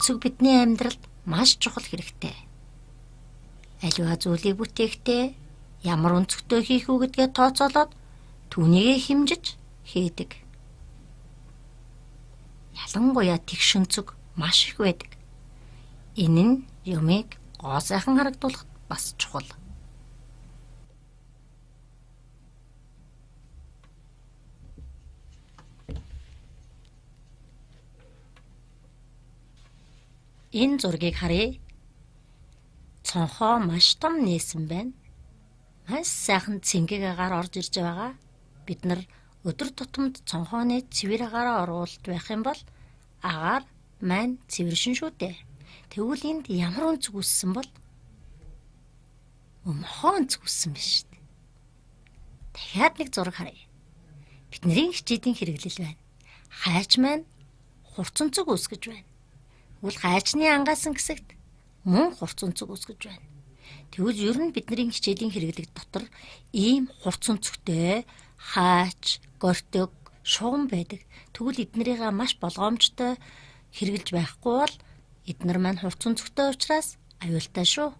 өнцөг бидний амьдралд маш чухал хэрэгтэй. Аливаа зүйлийг бүтээхдээ ямар өнцгтэй хийх үү гэдгээ тооцоолоод түүнийгээ хэмжиж хийдэг. Ялангуяа тэгш өнцөг маш их байдаг. Энэ нь юмыг гоо сайхан харагдуулахад бас чухал. Энэ зургийг харъя. Цонхоо маш том нээсэн байна. Маш сайхан цэнгэг агаар орж ирж байгаа. Бид нар өдөр тутамд цонхооны цэвэр агаараа оруулж байх юм бол агаар маань цэвэршин шүү дээ. Тэгвэл энд ямар өнцөг үссэн бол? Мохоо өнцөг үссэн биш шүү дээ. Дахиад нэг зураг харъя. Бидний хичээлийн хэрэглэл байна. Хайч маань хурц өнцөг үсгэж байна. Тэгвэл хайчны ангаасан хэсэгт мөн хурц өнцөг үсгэж байна. Тэгвэл ер нь бидний хичээлийн хэрэглэг дотор ийм хурц өнцөгтэй хайч, гортог, шугам байдаг. Тэгвэл эднэрийг маш болгоомжтой хэрэглэж байхгүй бол эднэр маань хурц өнцөгтэй учраас аюултай шүү.